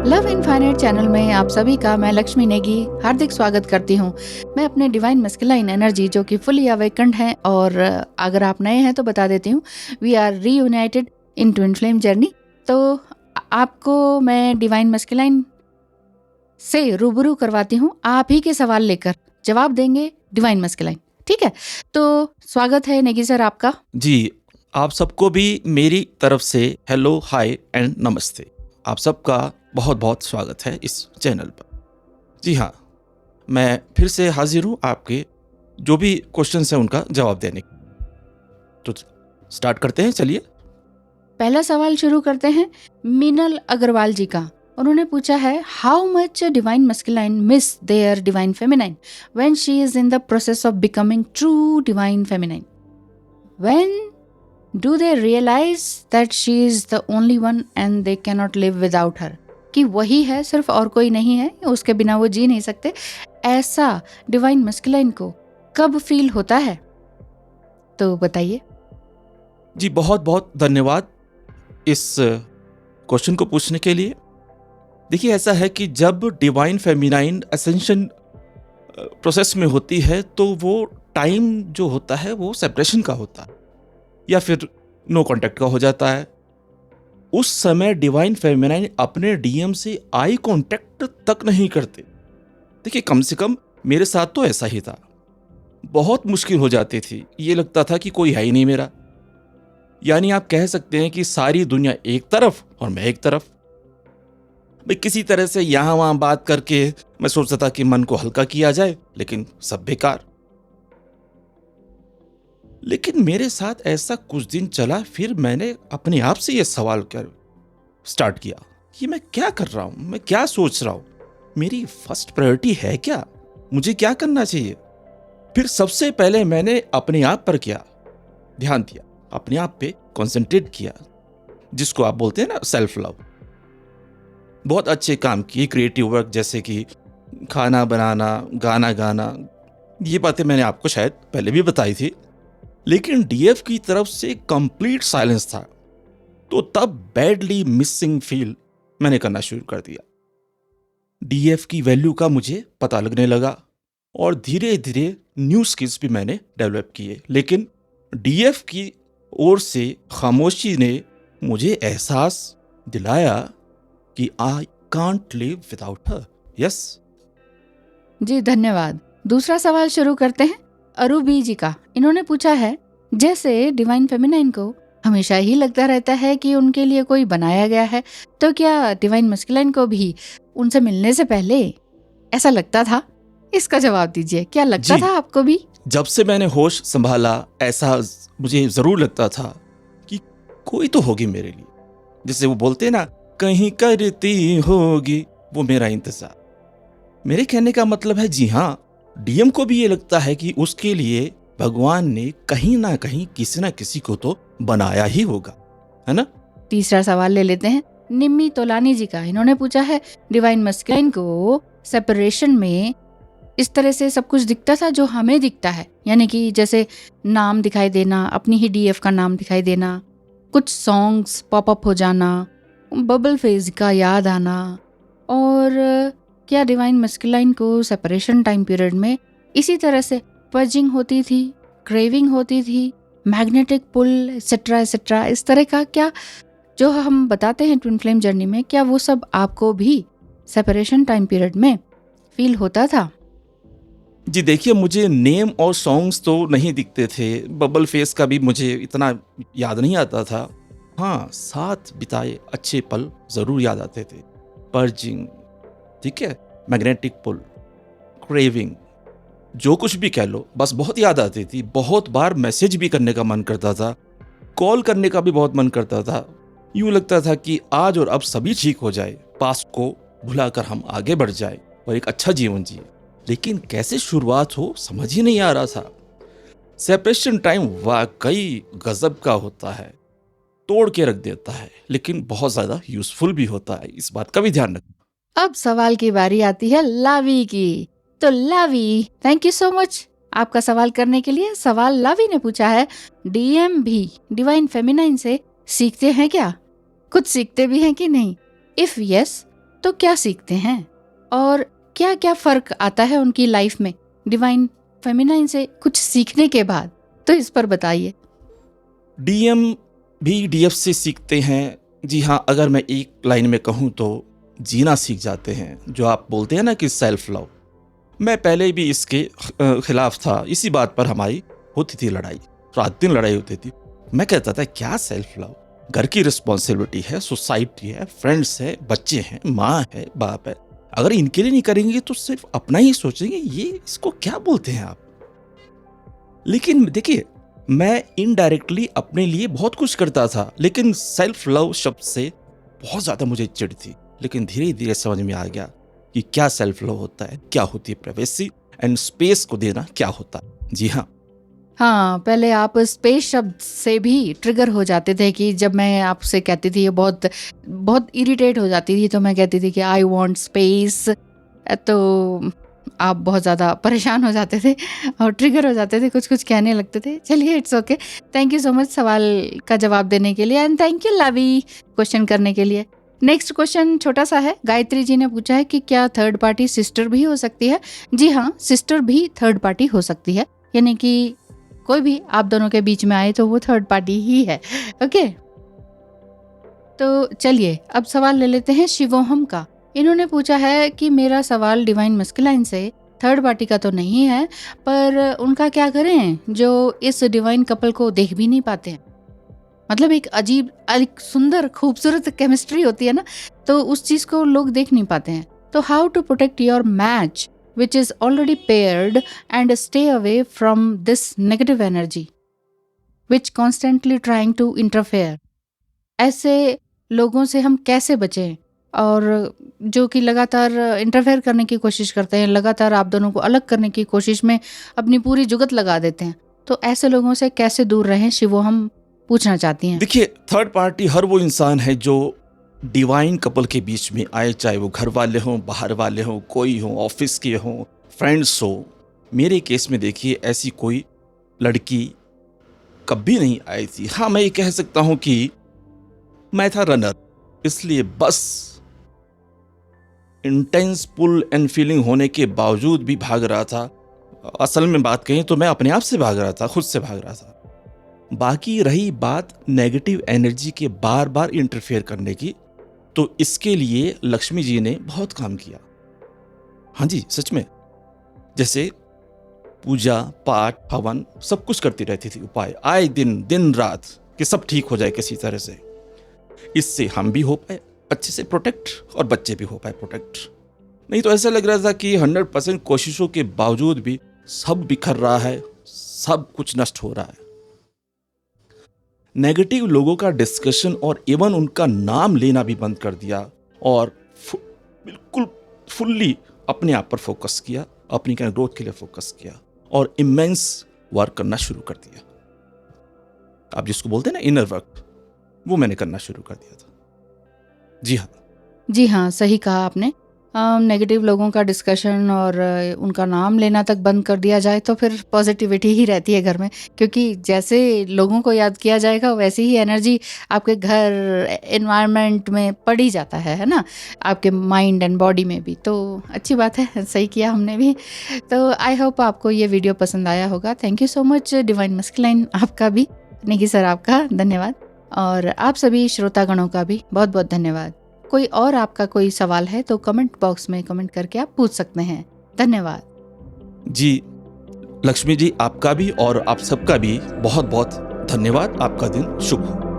Love infinite channel में आप सभी का मैं लक्ष्मी नेगी हार्दिक स्वागत करती हूँ। मैं अपने डिवाइन मस्कुलाइन एनर्जी जो कि फुली अवेकन्ड है, और अगर आप नए हैं तो बता देती हूँ, we are reunited in twin flame journey. तो आपको मैं डिवाइन मस्कुलाइन से रूबरू करवाती हूँ, आप ही के सवाल लेकर जवाब देंगे डिवाइन मस्कुलाइन। ठीक है, तो स्वागत है नेगी सर आपका। जी, आप सबको भी मेरी तरफ से हेलो, हाय एंड नमस्ते। आप सबका बहुत बहुत स्वागत है इस चैनल पर। जी हाँ, मैं फिर से हाजिर हूँ आपके जो भी क्वेश्चंस हैं उनका जवाब देने के। तो स्टार्ट करते हैं, चलिए। पहला सवाल शुरू करते हैं मीनल अग्रवाल जी का। उन्होंने पूछा है, how much divine masculine miss their divine feminine when she is in the process of becoming true divine feminine? When do they realize that she is the only one and they cannot live without her, कि वही है सिर्फ और कोई नहीं है, उसके बिना वो जी नहीं सकते। ऐसा डिवाइन मस्कुलाइन को कब फील होता है? तो बताइए। जी, बहुत बहुत धन्यवाद इस क्वेश्चन को पूछने के लिए। देखिए, ऐसा है कि जब डिवाइन फेमिनाइन असेंशन प्रोसेस में होती है तो वो टाइम जो होता है वो सेपरेशन का होता है या फिर नो कांटेक्ट का हो जाता है। उस समय डिवाइन फेमिनाइन अपने डीएम से आई कांटेक्ट तक नहीं करते। देखिए, कम से कम मेरे साथ तो ऐसा ही था। बहुत मुश्किल हो जाती थी, ये लगता था कि कोई है ही नहीं मेरा। यानी आप कह सकते हैं कि सारी दुनिया एक तरफ और मैं एक तरफ। भाई, किसी तरह से यहां वहां बात करके मैं सोचता था कि मन को हल्का किया जाए, लेकिन सब बेकार। लेकिन मेरे साथ ऐसा कुछ दिन चला, फिर मैंने अपने आप से यह सवाल कर स्टार्ट किया कि मैं क्या कर रहा हूं, मैं क्या सोच रहा हूं, मेरी फर्स्ट प्रायोरिटी है क्या, मुझे क्या करना चाहिए। फिर सबसे पहले मैंने अपने आप पर क्या ध्यान दिया, अपने आप पे कंसंट्रेट किया, जिसको आप बोलते हैं ना सेल्फ लव। बहुत अच्छे काम किए, क्रिएटिव वर्क, जैसे कि खाना बनाना, गाना गाना। ये बातें मैंने आपको शायद पहले भी बताई थी। लेकिन डीएफ की तरफ से कंप्लीट साइलेंस था, तो तब बैडली मिसिंग फील मैंने करना शुरू कर दिया। डीएफ की वैल्यू का मुझे पता लगने लगा और धीरे धीरे न्यू स्किल्स भी मैंने डेवलप किए। लेकिन डीएफ की ओर से खामोशी ने मुझे एहसास दिलाया कि I can't live without her. Yes ji धन्यवाद। दूसरा सवाल शुरू करते हैं अरूबी जी का। इन्होंने पूछा है, जैसे डिवाइन फेमिनाइन को हमेशा ही लगता रहता है कि उनके लिए कोई बनाया गया है, तो क्या डिवाइन मस्कुलाइन को भी उनसे मिलने से पहले ऐसा लगता था? इसका जवाब दीजिए, क्या लगता जी। था आपको भी? जब से मैंने होश संभाला, ऐसा मुझे जरूर लगता था कि कोई तो होगी मेरे लिए। जैसे वो बोलते हैं ना, कहीं करती होगी वो मेरा इंतजार। मेरे कहने का मतलब है, जी हाँ, डीएम को भी ये लगता है कि उसके लिए भगवान ने कहीं ना कहीं किसी ना किसी को तो बनाया ही होगा, है ना। तीसरा सवाल ले लेते हैं निम्मी तोलानी जी का। इन्होंने पूछा है, डिवाइन मस्कुलाइन को सेपरेशन में इस तरह से सब कुछ दिखता था जो हमें दिखता है, यानी कि जैसे नाम दिखाई देना, अपनी ही डीएफ का नाम दिखाई देना, कुछ सॉन्ग्स पॉपअप हो जाना, बबल फेज का याद आना, और क्या डिवाइन मस्कुलाइन को सेपरेशन टाइम पीरियड में इसी तरह से पर्जिंग होती थी, क्रेविंग होती थी, मैग्नेटिक पुल एक्सेट्रा एक्सेट्रा, इस तरह का क्या जो हम बताते हैं ट्विन फ्लेम जर्नी में, क्या वो सब आपको भी सेपरेशन टाइम पीरियड में फील होता था? जी देखिए, मुझे नेम और सॉन्ग्स तो नहीं दिखते थे, बबल फेस का भी मुझे इतना याद नहीं आता था। हाँ, साथ बिताए अच्छे पल जरूर याद आते थे। पर्जिंग, ठीक है, मैग्नेटिक पुल, क्रेविंग, जो कुछ भी कह लो, बस बहुत याद आती थी। बहुत बार मैसेज भी करने का मन करता था, कॉल करने का भी बहुत मन करता था। यूं लगता था कि आज और अब सभी ठीक हो जाए, पास्ट को भुलाकर हम आगे बढ़ जाए और एक अच्छा जीवन जिए। लेकिन कैसे शुरुआत हो समझ ही नहीं आ रहा था। सेपरेशन टाइम वाकई गजब का होता है, तोड़ के रख देता है, लेकिन बहुत ज्यादा यूजफुल भी होता है, इस बात का भी ध्यान रखना। अब सवाल की बारी आती है लावी की। तो लावी, थैंक यू सो मच आपका सवाल करने के लिए। सवाल लावी ने पूछा है, डीएम भी डिवाइन फेमिनाइन से सीखते हैं क्या? कुछ सीखते भी हैं कि नहीं? इफ यस, तो क्या सीखते हैं और क्या क्या फर्क आता है उनकी लाइफ में डिवाइन फेमिनाइन से कुछ सीखने के बाद, तो इस पर बताइए। डीएम भी डीएफ से सीखते हैं। जी हाँ, अगर मैं एक लाइन में कहूँ तो जीना सीख जाते हैं। जो आप बोलते हैं ना कि सेल्फ लव, मैं पहले भी इसके खिलाफ था। इसी बात पर हमारी होती थी लड़ाई, रात दिन लड़ाई होती थी। मैं कहता था क्या सेल्फ लव, घर की रिस्पॉन्सिबिलिटी है, सोसाइटी है, फ्रेंड्स है, बच्चे हैं, माँ है, बाप है, अगर इनके लिए नहीं करेंगे तो सिर्फ अपना ही सोचेंगे, ये इसको क्या बोलते हैं आप। लेकिन देखिए, मैं इनडायरेक्टली अपने लिए बहुत कुछ करता था, लेकिन सेल्फ लव शब्द से बहुत ज्यादा मुझे चिढ़ थी। लेकिन धीरे धीरे समझ में आ गया कि क्या सेल्फ लव होता है, क्या होती है प्राइवेसी एंड स्पेस को देना क्या होता है। जी हाँ, पहले आप स्पेस शब्द से भी ट्रिगर हो जाते थे कि जब मैं आपसे कहती थी, ये बहुत बहुत इरिटेट हो जाती थी, तो मैं कहती थी कि आई वांट स्पेस, तो आप बहुत ज़्यादा परेशान हो जाते थे और ट्रिगर हो जाते थे, कुछ कुछ कहने लगते थे। चलिए, it's okay. Thank you so much सवाल का जवाब देने के लिए, एंड थैंक यू लवी क्वेश्चन करने के लिए। नेक्स्ट क्वेश्चन छोटा सा है। गायत्री जी ने पूछा है कि क्या थर्ड पार्टी सिस्टर भी हो सकती है? जी हाँ, सिस्टर भी थर्ड पार्टी हो सकती है, यानी कि कोई भी आप दोनों के बीच में आए तो वो थर्ड पार्टी ही है। ओके, तो चलिए अब सवाल ले लेते हैं शिवोहम का। इन्होंने पूछा है कि मेरा सवाल डिवाइन मस्कुलाइन से थर्ड पार्टी का तो नहीं है, पर उनका क्या करें जो इस डिवाइन कपल को देख भी नहीं पाते हैं। मतलब एक अजीब, एक सुंदर खूबसूरत केमिस्ट्री होती है ना, तो उस चीज को लोग देख नहीं पाते हैं। तो how to protect your match which is already paired and stay away from this negative energy which constantly trying to interfere। ऐसे लोगों से हम कैसे बचें, और जो कि लगातार इंटरफेयर करने की कोशिश करते हैं, लगातार आप दोनों को अलग करने की कोशिश में अपनी पूरी जुगत लगा देते हैं। तो ऐसे लोगों से कैसे दूर रहें, शिवो हम पूछना चाहती हैं। देखिए, थर्ड पार्टी हर वो इंसान है जो डिवाइन कपल के बीच में आए, चाहे वो घर वाले हों, बाहर वाले हों, कोई हो, ऑफिस के हों, फ्रेंड्स हो। मेरे केस में देखिए, ऐसी कोई लड़की कभी नहीं आई थी। हाँ, मैं ये कह सकता हूं कि मैं था रनर, इसलिए बस इंटेंस पुल एंड फीलिंग होने के बावजूद भी भाग रहा था। असल में बात कहें तो मैं अपने आप से भाग रहा था, खुद से भाग रहा था। बाकी रही बात नेगेटिव एनर्जी के बार बार इंटरफेयर करने की, तो इसके लिए लक्ष्मी जी ने बहुत काम किया। हाँ जी, सच में। जैसे पूजा पाठ हवन सब कुछ करती रहती थी, उपाय आए दिन दिन रात, कि सब ठीक हो जाए किसी तरह से। इससे हम भी हो पाए अच्छे से प्रोटेक्ट और बच्चे भी हो पाए प्रोटेक्ट। नहीं तो ऐसा लग रहा था कि 100% कोशिशों के बावजूद भी सब बिखर रहा है, सब कुछ नष्ट हो रहा है। नेगेटिव लोगों का डिस्कशन और इवन उनका नाम लेना भी बंद कर दिया और बिल्कुल फुल्ली अपने आप पर फोकस किया, अपनी ग्रोथ के लिए फोकस किया और इमेंस वर्क करना शुरू कर दिया। आप जिसको बोलते हैं ना इनर वर्क, वो मैंने करना शुरू कर दिया था। जी हाँ, सही कहा आपने। नेगेटिव लोगों का डिस्कशन और उनका नाम लेना तक बंद कर दिया जाए तो फिर पॉजिटिविटी ही रहती है घर में, क्योंकि जैसे लोगों को याद किया जाएगा वैसी ही एनर्जी आपके घर एनवायरनमेंट में पड़ी जाता है ना, आपके माइंड एंड बॉडी में भी। तो अच्छी बात है, सही किया हमने भी। तो आई होप आपको ये वीडियो पसंद आया होगा। Thank you so much divine masculine, आपका भी, निकी सर आपका धन्यवाद, और आप सभी श्रोतागणों का भी बहुत बहुत धन्यवाद। कोई और आपका कोई सवाल है तो कमेंट बॉक्स में कमेंट करके आप पूछ सकते हैं। धन्यवाद जी। लक्ष्मी जी, आपका भी और आप सबका भी बहुत बहुत धन्यवाद। आपका दिन शुभ हो।